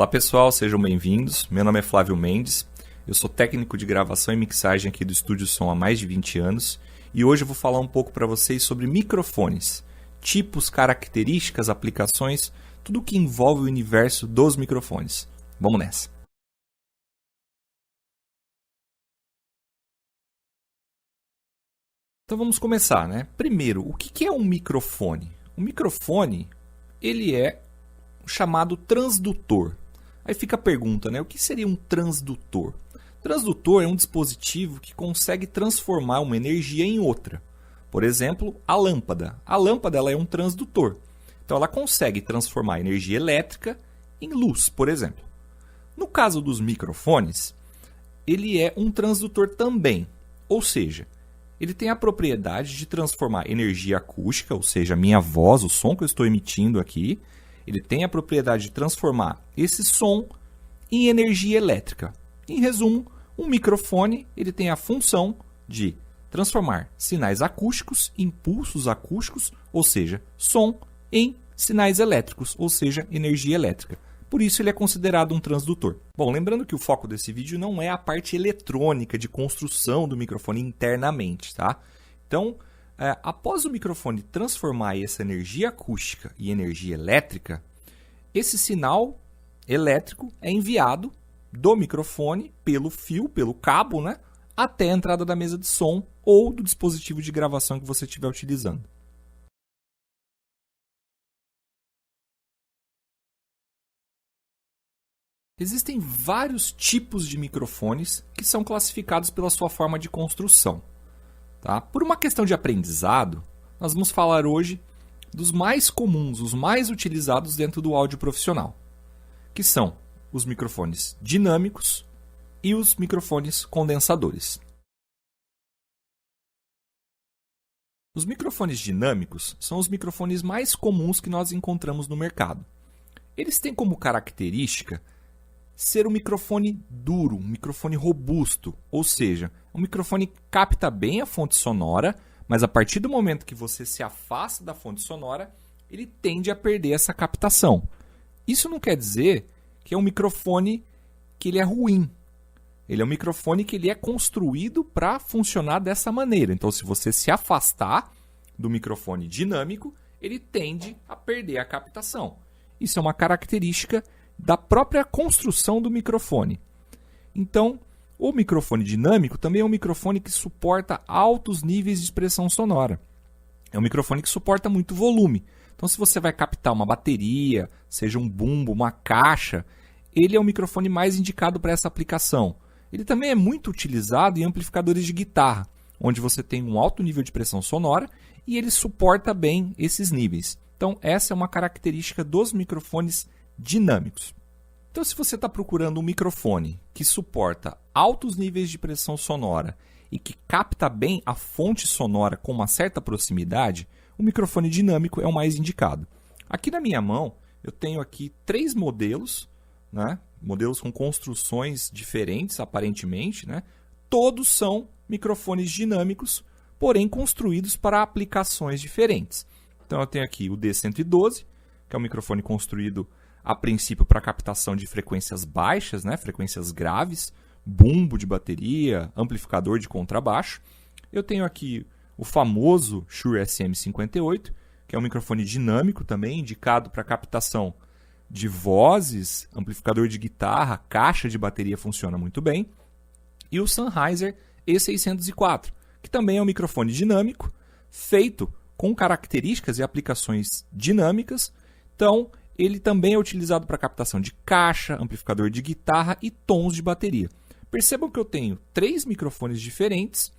Olá pessoal, sejam bem-vindos. Meu nome é Flávio Mendes, eu sou técnico de gravação e mixagem aqui do Estúdio Som há mais de 20 anos e hoje eu vou falar um pouco para vocês sobre microfones, tipos, características, aplicações, tudo que envolve o universo dos microfones. Vamos nessa! Então vamos começar, né? Primeiro, o que é um microfone? O microfone, ele é chamado transdutor. Aí fica a pergunta, né? O que seria um transdutor? Transdutor é um dispositivo que consegue transformar uma energia em outra. Por exemplo, a lâmpada. A lâmpada ela é um transdutor. Então ela consegue transformar energia elétrica em luz, por exemplo. No caso dos microfones, ele é um transdutor também. Ou seja, ele tem a propriedade de transformar energia acústica, ou seja, a minha voz, o som que eu estou emitindo aqui, ele tem a propriedade de transformar esse som em energia elétrica. Em resumo, um microfone ele tem a função de transformar sinais acústicos em pulsos acústicos, ou seja, som, em sinais elétricos, ou seja, energia elétrica. Por isso ele é considerado um transdutor. Bom, lembrando que o foco desse vídeo não é a parte eletrônica de construção do microfone internamente, tá? Então, após o microfone transformar essa energia acústica em energia elétrica, esse sinal elétrico é enviado do microfone pelo fio, pelo cabo, né, até a entrada da mesa de som ou do dispositivo de gravação que você estiver utilizando. Existem vários tipos de microfones que são classificados pela sua forma de construção. Tá? Por uma questão de aprendizado, nós vamos falar hoje dos mais comuns, os mais utilizados dentro do áudio profissional, que são os microfones dinâmicos e os microfones condensadores. Os microfones dinâmicos são os microfones mais comuns que nós encontramos no mercado. Eles têm como característica ser um microfone duro, um microfone robusto, ou seja, um microfone que capta bem a fonte sonora, mas a partir do momento que você se afasta da fonte sonora, ele tende a perder essa captação. Isso não quer dizer que é um microfone que ele é ruim. Ele é um microfone que ele é construído para funcionar dessa maneira. Então, se você se afastar do microfone dinâmico, ele tende a perder a captação. Isso é uma característica da própria construção do microfone. Então, o microfone dinâmico também é um microfone que suporta altos níveis de expressão sonora. É um microfone que suporta muito volume. Então, se você vai captar uma bateria, seja um bumbo, uma caixa, ele é o microfone mais indicado para essa aplicação. Ele também é muito utilizado em amplificadores de guitarra, onde você tem um alto nível de pressão sonora e ele suporta bem esses níveis. Então, essa é uma característica dos microfones dinâmicos. Então, se você está procurando um microfone que suporta altos níveis de pressão sonora e que capta bem a fonte sonora com uma certa proximidade, o microfone dinâmico é o mais indicado. Aqui na minha mão, eu tenho aqui 3 modelos, né? Modelos com construções diferentes, aparentemente, né? Todos são microfones dinâmicos, porém construídos para aplicações diferentes. Então, eu tenho aqui o D112, que é um microfone construído a princípio para captação de frequências baixas, né, frequências graves, bumbo de bateria, amplificador de contrabaixo. Eu tenho aqui o famoso Shure SM58, que é um microfone dinâmico também, indicado para captação de vozes, amplificador de guitarra, caixa de bateria funciona muito bem. E o Sennheiser E604, que também é um microfone dinâmico, feito com características e aplicações dinâmicas. Então, ele também é utilizado para captação de caixa, amplificador de guitarra e tons de bateria. Percebam que eu tenho 3 microfones diferentes,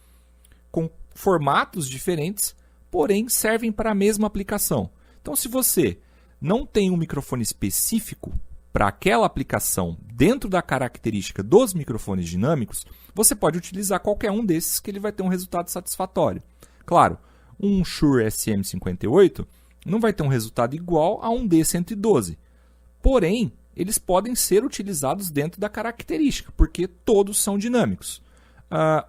com formatos diferentes, porém servem para a mesma aplicação. Então, se você não tem um microfone específico para aquela aplicação dentro da característica dos microfones dinâmicos, você pode utilizar qualquer um desses que ele vai ter um resultado satisfatório. Claro, um Shure SM58 não vai ter um resultado igual a um D112. Porém, eles podem ser utilizados dentro da característica, porque todos são dinâmicos.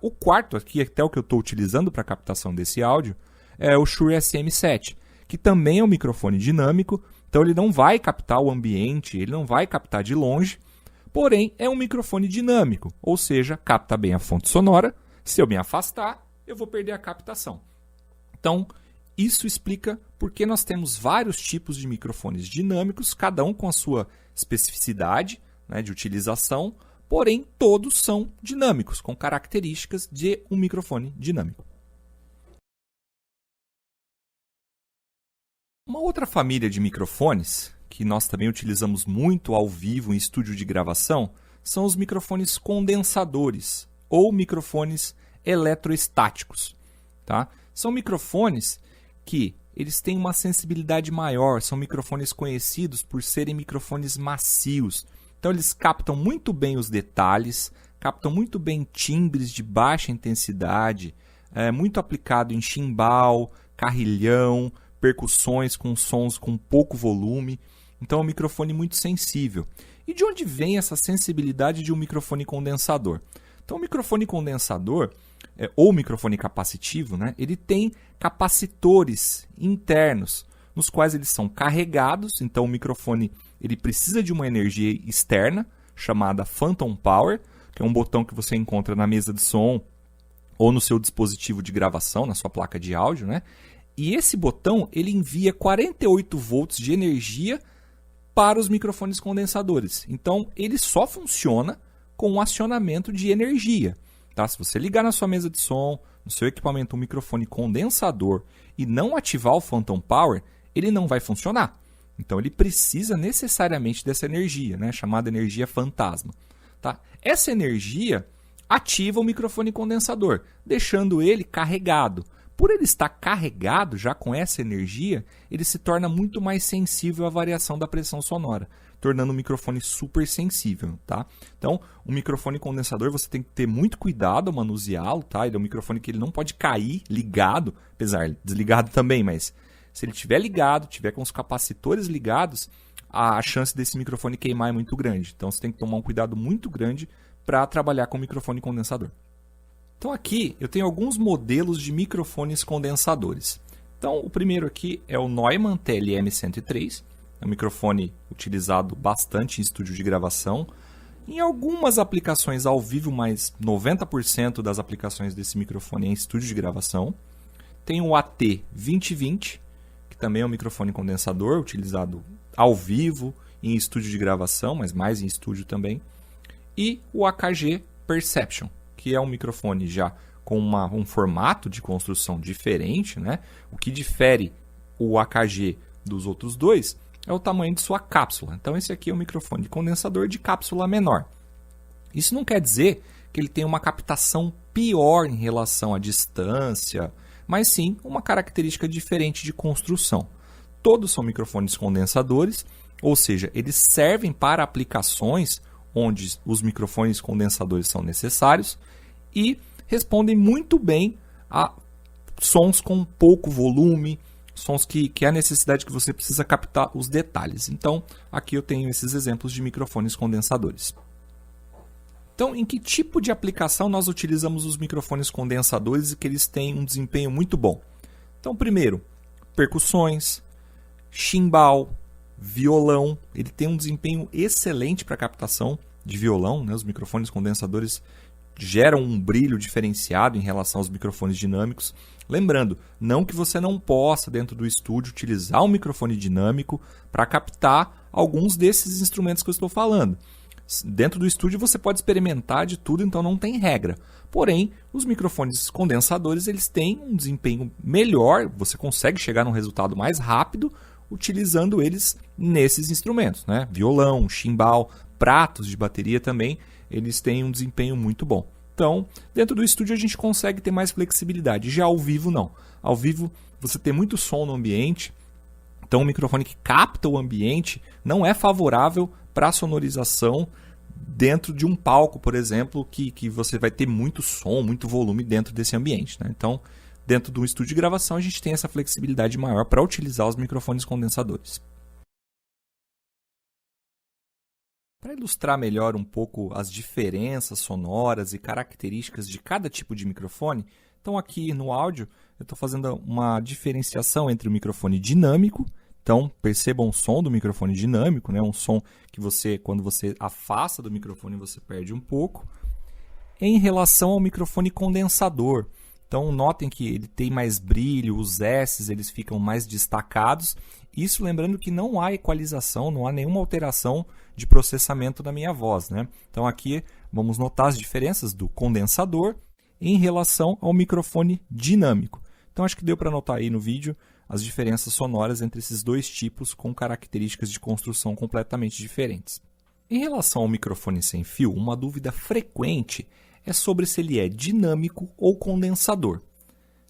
O quarto aqui, até o que eu estou utilizando para a captação desse áudio, é o Shure SM7, que também é um microfone dinâmico, Então ele não vai captar o ambiente, ele não vai captar de longe, porém é um microfone dinâmico, ou seja, capta bem a fonte sonora. Se eu me afastar, eu vou perder a captação. Então, isso explica por que nós temos vários tipos de microfones dinâmicos, cada um com a sua especificidade, né, de utilização, porém todos são dinâmicos, com características de um microfone dinâmico. Uma outra família de microfones, que nós também utilizamos muito ao vivo em estúdio de gravação, são os microfones condensadores ou microfones eletroestáticos. Tá? São microfones que eles têm uma sensibilidade maior, são microfones conhecidos por serem microfones macios. Então eles captam muito bem os detalhes, captam muito bem timbres de baixa intensidade, muito aplicado em chimbal, carrilhão, percussões com sons com pouco volume. Então é um microfone muito sensível. E de onde vem essa sensibilidade de um microfone condensador? Então o microfone condensador, ou microfone capacitivo, né, ele tem capacitores internos, nos quais eles são carregados. Então o microfone ele precisa de uma energia externa, chamada Phantom Power, que é um botão que você encontra na mesa de som ou no seu dispositivo de gravação, na sua placa de áudio, né? E esse botão ele envia 48 volts de energia para os microfones condensadores. Então ele só funciona com um acionamento de energia. Tá? Se você ligar na sua mesa de som, no seu equipamento um microfone condensador e não ativar o Phantom Power, ele não vai funcionar. Então ele precisa necessariamente dessa energia, né? Chamada energia fantasma. Tá? Essa energia ativa o microfone condensador, deixando ele carregado. Por ele estar carregado já com essa energia, ele se torna muito mais sensível à variação da pressão sonora, tornando o microfone super sensível. Tá? Então, o microfone condensador você tem que ter muito cuidado ao manuseá-lo. Tá? Ele é um microfone que ele não pode cair ligado, apesar de desligado também, mas se ele estiver ligado, tiver com os capacitores ligados, a chance desse microfone queimar é muito grande. Então você tem que tomar um cuidado muito grande para trabalhar com o microfone condensador. Então aqui eu tenho alguns modelos de microfones condensadores. Então o primeiro aqui é o Neumann TLM-103, é um microfone utilizado bastante em estúdio de gravação. Em algumas aplicações ao vivo, mas 90% das aplicações desse microfone é em estúdio de gravação. Tem o AT-2020, que também é um microfone condensador, utilizado ao vivo, em estúdio de gravação, mas mais em estúdio também. E o AKG Perception, que é um microfone já com um formato de construção diferente, né? O que difere o AKG dos outros dois é o tamanho de sua cápsula. Então esse aqui é um microfone de condensador de cápsula menor. Isso não quer dizer que ele tem uma captação pior em relação à distância, mas sim uma característica diferente de construção. Todos são microfones condensadores, ou seja, eles servem para aplicações onde os microfones condensadores são necessários e respondem muito bem a sons com pouco volume, sons que há necessidade que você precisa captar os detalhes. Então, aqui eu tenho esses exemplos de microfones condensadores. Então, em que tipo de aplicação nós utilizamos os microfones condensadores e que eles têm um desempenho muito bom? Então, primeiro, percussões, chimbal, violão. Ele tem um desempenho excelente para captação de violão, né? Os microfones condensadores geram um brilho diferenciado em relação aos microfones dinâmicos. Lembrando, não que você não possa, dentro do estúdio, utilizar um microfone dinâmico para captar alguns desses instrumentos que eu estou falando. Dentro do estúdio você pode experimentar de tudo, então não tem regra. Porém, os microfones condensadores eles têm um desempenho melhor, você consegue chegar num resultado mais rápido utilizando eles nesses instrumentos, né? Violão, chimbal, pratos de bateria também, eles têm um desempenho muito bom. Então, dentro do estúdio a gente consegue ter mais flexibilidade, já ao vivo não. Ao vivo você tem muito som no ambiente, então o microfone que capta o ambiente não é favorável para a sonorização dentro de um palco, por exemplo, que você vai ter muito som, muito volume dentro desse ambiente, né? Então, dentro do estúdio de gravação, a gente tem essa flexibilidade maior para utilizar os microfones condensadores. Para ilustrar melhor um pouco as diferenças sonoras e características de cada tipo de microfone, então aqui no áudio eu estou fazendo uma diferenciação entre o microfone dinâmico, Então, percebam o som do microfone dinâmico, né? Um som que você, quando você afasta do microfone, você perde um pouco. Em relação ao microfone condensador, então notem que ele tem mais brilho, os S's eles ficam mais destacados. Isso lembrando que não há equalização, não há nenhuma alteração de processamento da minha voz, né? Então aqui vamos notar as diferenças do condensador em relação ao microfone dinâmico. Então acho que deu para notar aí no vídeo as diferenças sonoras entre esses dois tipos com características de construção completamente diferentes. Em relação ao microfone sem fio, uma dúvida frequente é sobre se ele é dinâmico ou condensador,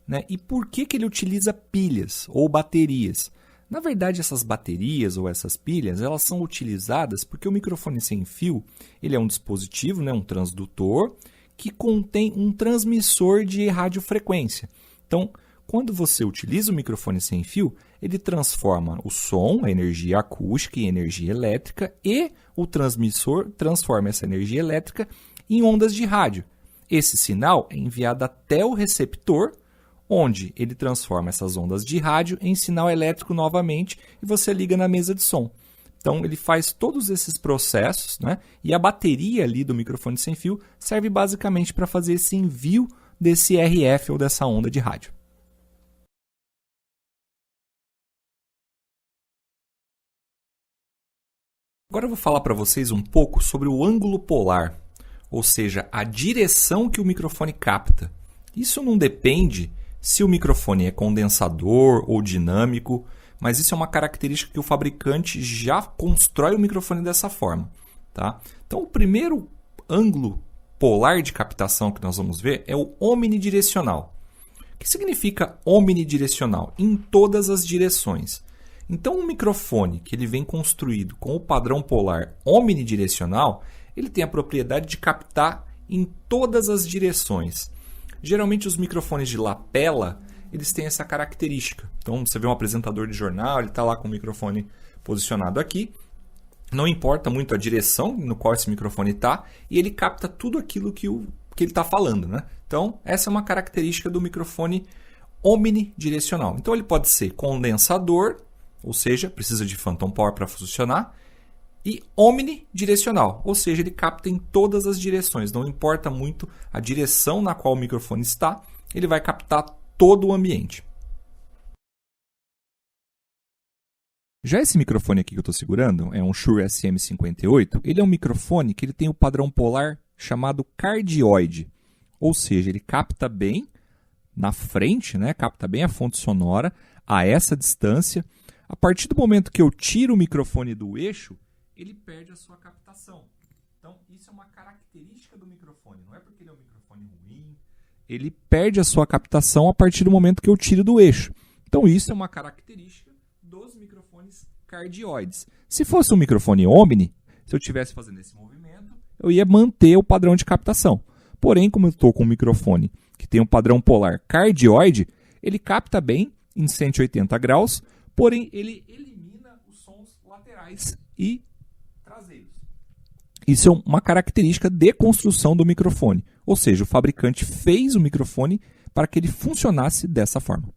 né? E por que ele utiliza pilhas ou baterias? Na verdade, essas baterias ou essas pilhas, elas são utilizadas porque o microfone sem fio ele é um dispositivo, né, um transdutor, que contém um transmissor de radiofrequência. Então, quando você utiliza o microfone sem fio, ele transforma o som, a energia acústica, em energia elétrica e o transmissor transforma essa energia elétrica em ondas de rádio. Esse sinal é enviado até o receptor, onde ele transforma essas ondas de rádio em sinal elétrico novamente e você liga na mesa de som. Então ele faz todos esses processos, né? E a bateria ali do microfone sem fio serve basicamente para fazer esse envio desse RF ou dessa onda de rádio. Agora eu vou falar para vocês um pouco sobre o ângulo polar, ou seja, a direção que o microfone capta. Isso não depende se o microfone é condensador ou dinâmico, mas isso é uma característica que o fabricante já constrói o microfone dessa forma, tá? Então o primeiro ângulo polar de captação que nós vamos ver é o omnidirecional. O que significa omnidirecional? Em todas as direções. Então, um microfone que ele vem construído com o padrão polar omnidirecional, ele tem a propriedade de captar em todas as direções. Geralmente, os microfones de lapela, eles têm essa característica. Então, você vê um apresentador de jornal, ele está lá com o microfone posicionado aqui. Não importa muito a direção no qual esse microfone está, e ele capta tudo aquilo que ele está falando, né? Então, essa é uma característica do microfone omnidirecional. Então, ele pode ser condensador, ou seja, precisa de phantom power para funcionar, e omnidirecional, ou seja, ele capta em todas as direções, não importa muito a direção na qual o microfone está, ele vai captar todo o ambiente. Já esse microfone aqui que eu estou segurando é um Shure SM58, ele é um microfone que ele tem o padrão polar chamado cardioide, ou seja, ele capta bem na frente, né? Capta bem a fonte sonora a essa distância. A partir do momento que eu tiro o microfone do eixo, ele perde a sua captação. Então, isso é uma característica do microfone. Não é porque ele é um microfone ruim. Ele perde a sua captação a partir do momento que eu tiro do eixo. Então, isso é uma característica dos microfones cardioides. Se fosse um microfone omni, se eu estivesse fazendo esse movimento, eu ia manter o padrão de captação. Porém, como eu estou com um microfone que tem um padrão polar cardioide, ele capta bem em 180 graus, porém, ele elimina os sons laterais e traseiros. Isso é uma característica de construção do microfone. Ou seja, o fabricante fez o microfone para que ele funcionasse dessa forma.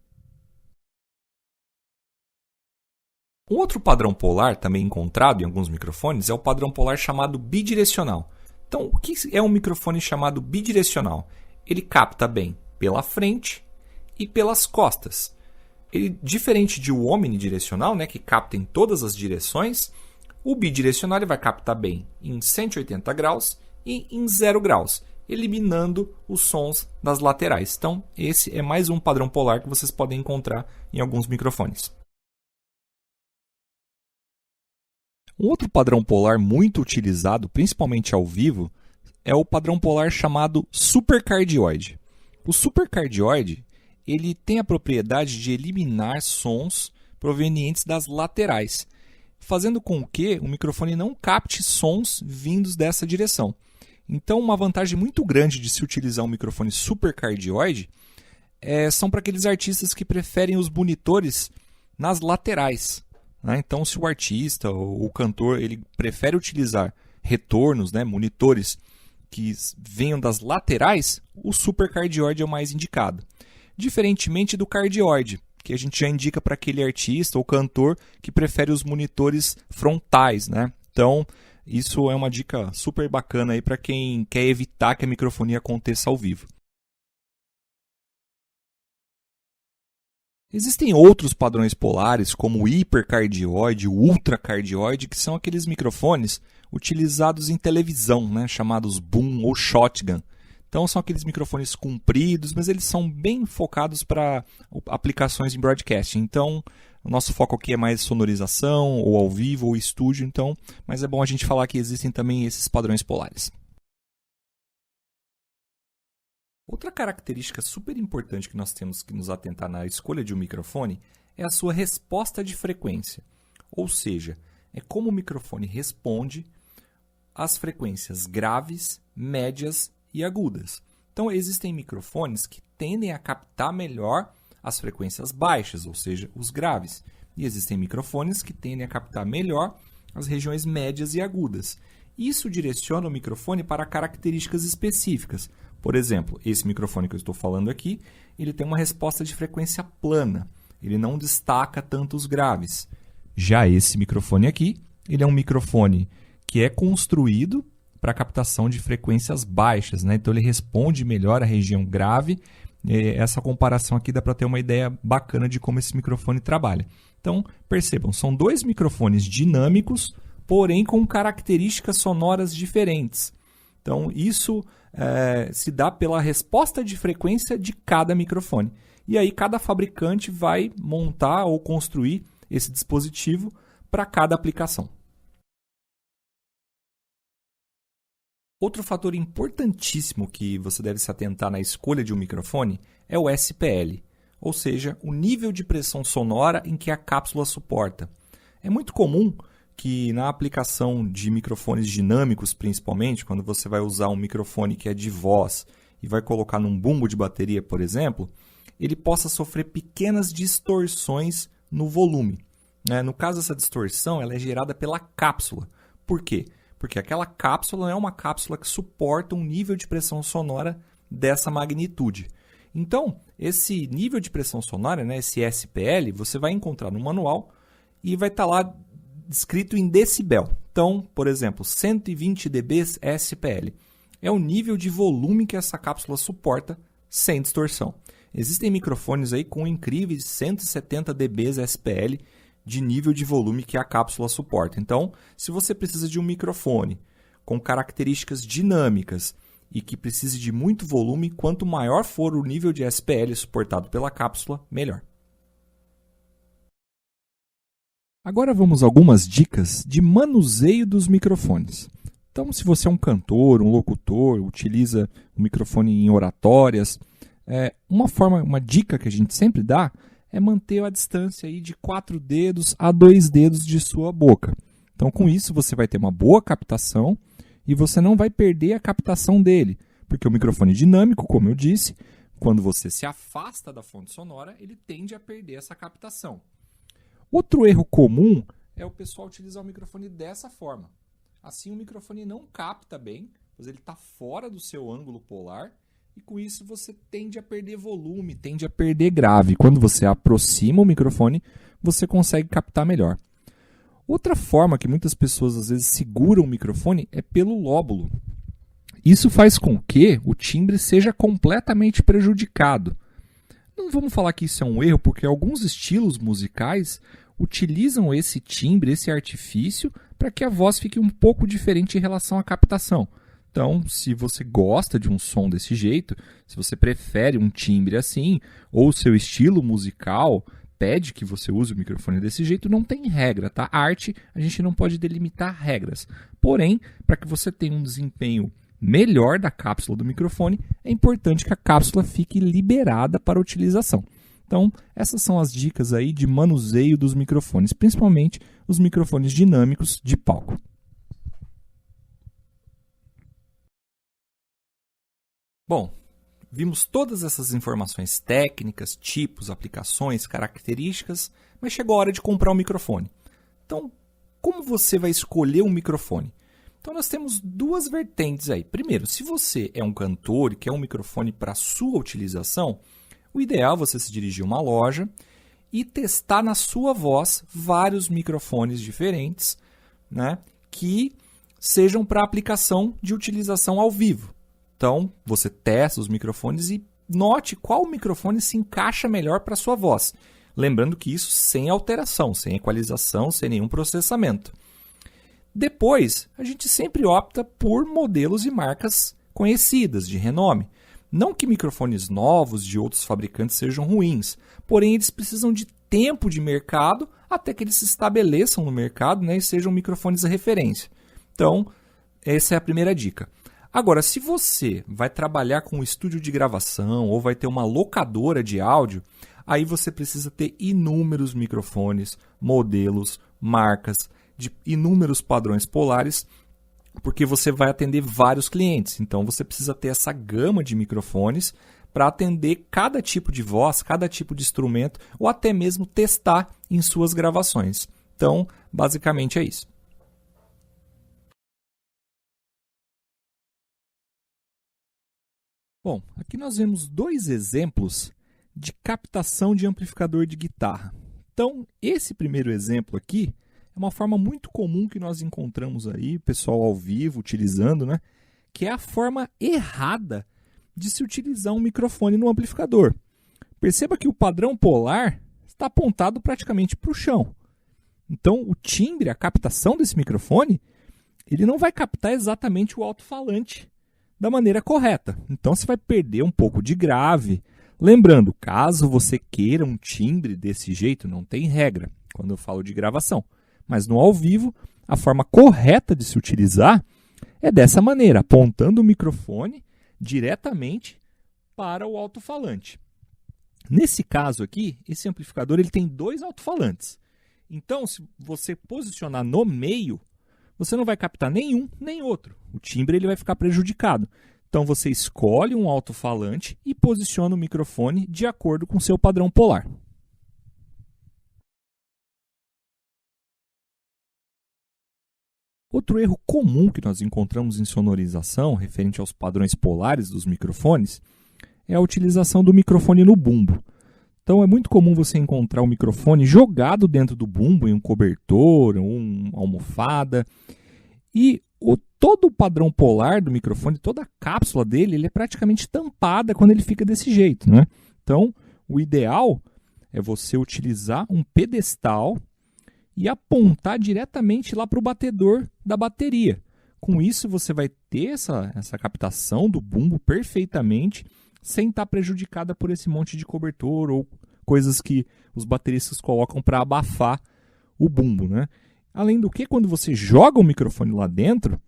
Um outro padrão polar, também encontrado em alguns microfones, é o padrão polar chamado bidirecional. Então, o que é um microfone chamado bidirecional? Ele capta bem pela frente e pelas costas. Ele, diferente de o omnidirecional, né, que capta em todas as direções, o bidirecional ele vai captar bem em 180 graus e em 0 graus, eliminando os sons das laterais. Então, esse é mais um padrão polar que vocês podem encontrar em alguns microfones. Um outro padrão polar muito utilizado, principalmente ao vivo, é o padrão polar chamado supercardioide. O supercardioide ele tem a propriedade de eliminar sons provenientes das laterais, fazendo com que o microfone não capte sons vindos dessa direção. Então, uma vantagem muito grande de se utilizar um microfone supercardioide são para aqueles artistas que preferem os monitores nas laterais. Né? Então, se o artista ou o cantor ele prefere utilizar retornos, né, monitores que venham das laterais, o supercardioide é o mais indicado. Diferentemente do cardioide, que a gente já indica para aquele artista ou cantor que prefere os monitores frontais, né? Então, isso é uma dica super bacana aí para quem quer evitar que a microfonia aconteça ao vivo. Existem outros padrões polares, como o hipercardioide, o ultracardioide, que são aqueles microfones utilizados em televisão, né, chamados boom ou shotgun. Então, são aqueles microfones compridos, mas eles são bem focados para aplicações em broadcasting. Então, o nosso foco aqui é mais sonorização, ou ao vivo, ou estúdio. Então, mas é bom a gente falar que existem também esses padrões polares. Outra característica super importante que nós temos que nos atentar na escolha de um microfone é a sua resposta de frequência. Ou seja, é como o microfone responde às frequências graves, médias e agudas. Então, existem microfones que tendem a captar melhor as frequências baixas, ou seja, os graves. E existem microfones que tendem a captar melhor as regiões médias e agudas. Isso direciona o microfone para características específicas. Por exemplo, esse microfone que eu estou falando aqui, ele tem uma resposta de frequência plana. Ele não destaca tanto os graves. Já esse microfone aqui, ele é um microfone que é construído para captação de frequências baixas, né? Então ele responde melhor à região grave. Essa comparação aqui dá para ter uma ideia bacana de como esse microfone trabalha. Então, percebam, são dois microfones dinâmicos, porém com características sonoras diferentes. Então, isso se dá pela resposta de frequência de cada microfone. E aí, cada fabricante vai montar ou construir esse dispositivo para cada aplicação. Outro fator importantíssimo que você deve se atentar na escolha de um microfone é o SPL, ou seja, o nível de pressão sonora em que a cápsula suporta. É muito comum que na aplicação de microfones dinâmicos, principalmente, quando você vai usar um microfone que é de voz e vai colocar num bumbo de bateria, por exemplo, ele possa sofrer pequenas distorções no volume. No caso, essa distorção ela é gerada pela cápsula. Por quê? Porque aquela cápsula não é uma cápsula que suporta um nível de pressão sonora dessa magnitude. Então, esse nível de pressão sonora, esse SPL, você vai encontrar no manual e vai estar lá descrito em decibel. Então, por exemplo, 120 dB SPL é o nível de volume que essa cápsula suporta sem distorção. Existem microfones aí com incríveis 170 dB SPL de nível de volume que a cápsula suporta. Então, se você precisa de um microfone com características dinâmicas e que precise de muito volume, quanto maior for o nível de SPL suportado pela cápsula, melhor. Agora vamos a algumas dicas de manuseio dos microfones. Então, se você é um cantor, um locutor, utiliza o microfone em oratórias, uma dica que a gente sempre dá é manter a distância aí de 4 dedos a 2 dedos de sua boca. Então, com isso, você vai ter uma boa captação e você não vai perder a captação dele, porque o microfone dinâmico, como eu disse, quando você se afasta da fonte sonora, ele tende a perder essa captação. Outro erro comum é o pessoal utilizar o microfone dessa forma. Assim, o microfone não capta bem, pois ele está fora do seu ângulo polar, e com isso você tende a perder volume, tende a perder grave. Quando você aproxima o microfone, você consegue captar melhor. Outra forma que muitas pessoas às vezes seguram o microfone é pelo lóbulo. Isso faz com que o timbre seja completamente prejudicado. Não vamos falar que isso é um erro, porque alguns estilos musicais utilizam esse timbre, esse artifício, para que a voz fique um pouco diferente em relação à captação. Então, se você gosta de um som desse jeito, se você prefere um timbre assim, ou o seu estilo musical pede que você use o microfone desse jeito, não tem regra, tá? A arte, a gente não pode delimitar regras. Porém, para que você tenha um desempenho melhor da cápsula do microfone, é importante que a cápsula fique liberada para utilização. Então, essas são as dicas aí de manuseio dos microfones, principalmente os microfones dinâmicos de palco. Bom, vimos todas essas informações técnicas, tipos, aplicações, características, mas chegou a hora de comprar um microfone. Então, como você vai escolher um microfone? Então, nós temos duas vertentes aí. Primeiro, se você é um cantor e quer um microfone para sua utilização, o ideal é você se dirigir a uma loja e testar na sua voz vários microfones diferentes, né, que sejam para aplicação de utilização ao vivo. Então, você testa os microfones e note qual microfone se encaixa melhor para a sua voz. Lembrando que isso sem alteração, sem equalização, sem nenhum processamento. Depois, a gente sempre opta por modelos e marcas conhecidas, de renome. Não que microfones novos de outros fabricantes sejam ruins, porém eles precisam de tempo de mercado até que eles se estabeleçam no mercado, né, e sejam microfones de referência. Então, essa é a primeira dica. Agora, se você vai trabalhar com um estúdio de gravação ou vai ter uma locadora de áudio, aí você precisa ter inúmeros microfones, modelos, marcas, de inúmeros padrões polares, porque você vai atender vários clientes. Então, você precisa ter essa gama de microfones para atender cada tipo de voz, cada tipo de instrumento, ou até mesmo testar em suas gravações. Então, basicamente é isso. Bom, aqui nós vemos dois exemplos de captação de amplificador de guitarra. Então, esse primeiro exemplo aqui é uma forma muito comum que nós encontramos aí, pessoal ao vivo utilizando, né? Que é a forma errada de se utilizar um microfone no amplificador. Perceba que o padrão polar está apontado praticamente para o chão. Então, o timbre, a captação desse microfone, ele não vai captar exatamente o alto-falante da maneira correta. Então, você vai perder um pouco de grave. Lembrando, caso você queira um timbre desse jeito, não tem regra quando eu falo de gravação. Mas no ao vivo, a forma correta de se utilizar é dessa maneira, apontando o microfone diretamente para o alto-falante. Nesse caso aqui, esse amplificador ele tem dois alto-falantes. Então, se você posicionar no meio, você não vai captar nenhum nem outro. O timbre ele vai ficar prejudicado. Então, você escolhe um alto-falante e posiciona o microfone de acordo com o seu padrão polar. Outro erro comum que nós encontramos em sonorização, referente aos padrões polares dos microfones, é a utilização do microfone no bumbo. Então, é muito comum você encontrar o microfone jogado dentro do bumbo, em um cobertor, ou uma almofada. E todo o padrão polar do microfone, toda a cápsula dele, ele é praticamente tampada quando ele fica desse jeito, né? Então, o ideal é você utilizar um pedestal e apontar diretamente lá para o batedor da bateria. Com isso, você vai ter essa captação do bumbo perfeitamente, sem estar prejudicada por esse monte de cobertor ou coisas que os bateristas colocam para abafar o bumbo, né? Além do que, quando você joga o microfone lá dentro,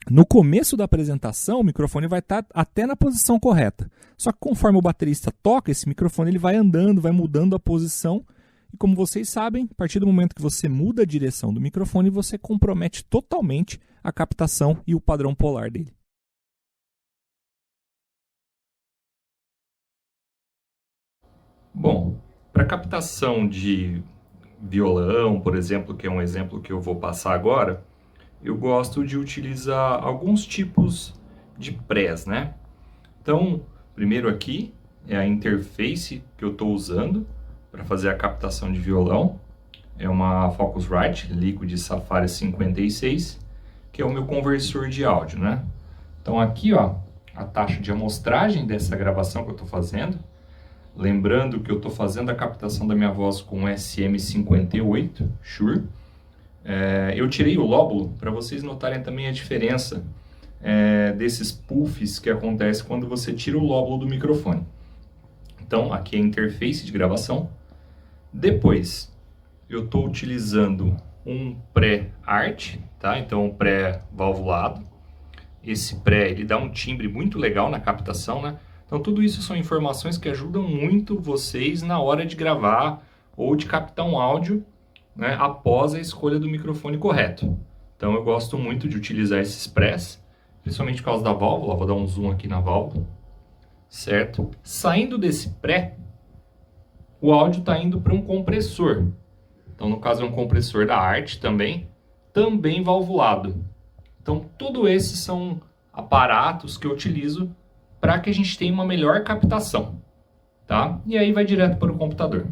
no começo da apresentação, o microfone vai estar até na posição correta. Só que conforme o baterista toca, esse microfone ele vai andando, vai mudando a posição. E como vocês sabem, a partir do momento que você muda a direção do microfone, você compromete totalmente a captação e o padrão polar dele. Bom, para captação de violão, por exemplo, que é um exemplo que eu vou passar agora, eu gosto de utilizar alguns tipos de prés, né? Então, primeiro aqui é a interface que eu estou usando para fazer a captação de violão. É uma Focusrite Liquid Safari 56, que é o meu conversor de áudio, né? Então aqui, ó, a taxa de amostragem dessa gravação que eu estou fazendo. Lembrando que eu estou fazendo a captação da minha voz com SM58 Shure. Eu tirei o lóbulo para vocês notarem também a diferença desses puffs que acontece quando você tira o lóbulo do microfone. Então, aqui é a interface de gravação. Depois, eu estou utilizando um pré-art, tá? Então, um pré-valvulado. Esse pré, ele dá um timbre muito legal na captação, né? Então, tudo isso são informações que ajudam muito vocês na hora de gravar ou de captar um áudio, né, após a escolha do microfone correto. Então, eu gosto muito de utilizar esses prés, principalmente por causa da válvula. Vou dar um zoom aqui na válvula, certo? Saindo desse pré, o áudio está indo para um compressor. Então, no caso, é um compressor da Art também valvulado. Então, tudo esses são aparatos que eu utilizo para que a gente tenha uma melhor captação, tá? E aí vai direto para o computador.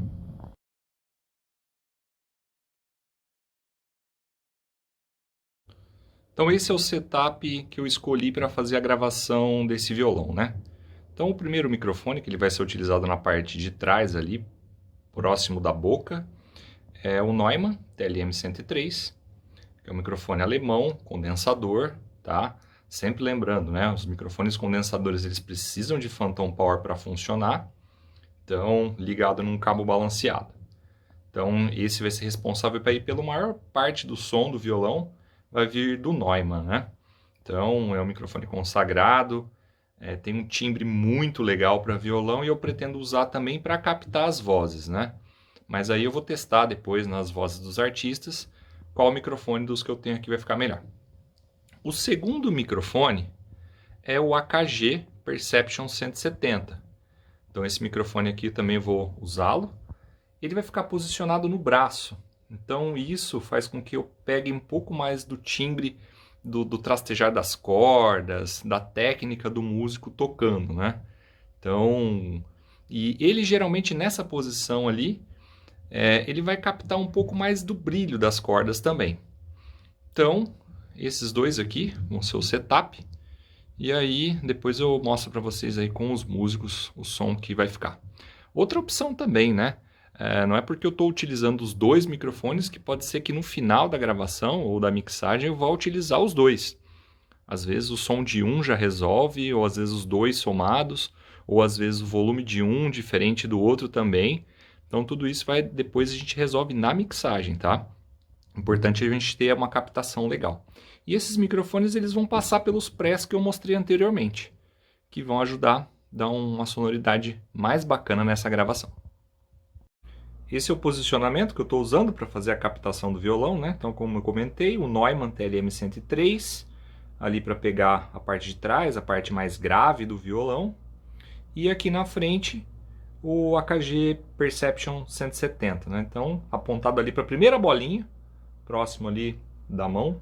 Então esse é o setup que eu escolhi para fazer a gravação desse violão, né? Então o primeiro microfone, que ele vai ser utilizado na parte de trás ali, próximo da boca, é o Neumann TLM-103, que é um microfone alemão, condensador, tá? Sempre lembrando, né? Os microfones condensadores, eles precisam de phantom power para funcionar, então ligado num cabo balanceado. Então esse vai ser responsável para ir pela maior parte do som do violão, vai vir do Neumann, né? Então é um microfone consagrado, tem um timbre muito legal para violão e eu pretendo usar também para captar as vozes, né? Mas aí eu vou testar depois nas vozes dos artistas qual microfone dos que eu tenho aqui vai ficar melhor. O segundo microfone é o AKG Perception 170. Então esse microfone aqui também vou usá-lo. Ele vai ficar posicionado no braço. Então isso faz com que eu pegue um pouco mais do timbre do trastejar das cordas, da técnica do músico tocando, né? Então, e ele geralmente nessa posição ali, ele vai captar um pouco mais do brilho das cordas também. Então, esses dois aqui vão ser o setup. E aí, depois eu mostro para vocês aí com os músicos o som que vai ficar. Outra opção também, né? Não é porque eu estou utilizando os dois microfones que pode ser que no final da gravação ou da mixagem eu vá utilizar os dois. Às vezes o som de um já resolve, ou às vezes os dois somados, ou às vezes o volume de um diferente do outro também. Então tudo isso depois a gente resolve na mixagem, tá? Importante a gente ter uma captação legal. E esses microfones eles vão passar pelos prés que eu mostrei anteriormente, que vão ajudar a dar uma sonoridade mais bacana nessa gravação. Esse é o posicionamento que eu estou usando para fazer a captação do violão, né? Então, como eu comentei, o Neumann TLM-103, ali para pegar a parte de trás, a parte mais grave do violão. E aqui na frente, o AKG Perception 170, né? Então, apontado ali para a primeira bolinha, próximo ali da mão.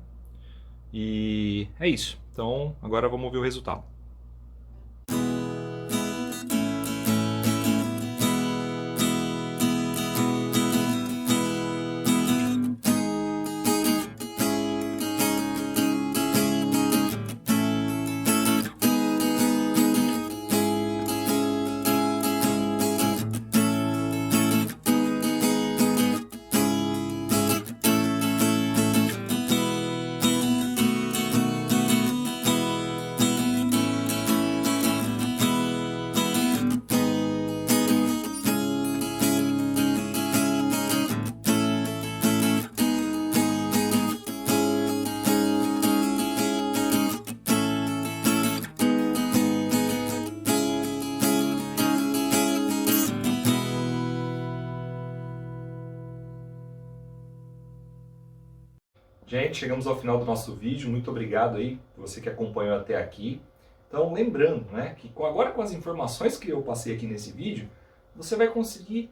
E é isso. Então, agora vamos ver o resultado. Gente, chegamos ao final do nosso vídeo. Muito obrigado aí por você que acompanhou até aqui. Então, lembrando, né, que agora com as informações que eu passei aqui nesse vídeo, você vai conseguir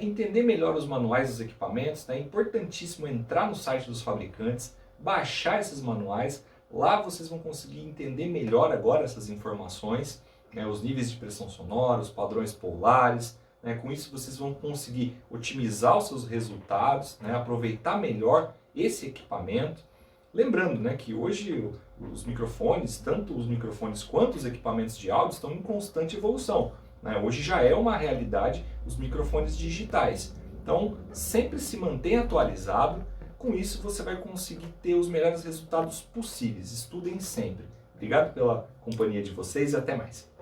entender melhor os manuais dos equipamentos. É importantíssimo entrar no site dos fabricantes, baixar esses manuais. Lá vocês vão conseguir entender melhor agora essas informações, né, os níveis de pressão sonora, os padrões polares. Né, com isso vocês vão conseguir otimizar os seus resultados, né, aproveitar melhor esse equipamento. Lembrando, né, que hoje os microfones, tanto os microfones quanto os equipamentos de áudio estão em constante evolução. Né? Hoje já é uma realidade os microfones digitais. Então, sempre se mantenha atualizado. Com isso, você vai conseguir ter os melhores resultados possíveis. Estudem sempre. Obrigado pela companhia de vocês e até mais.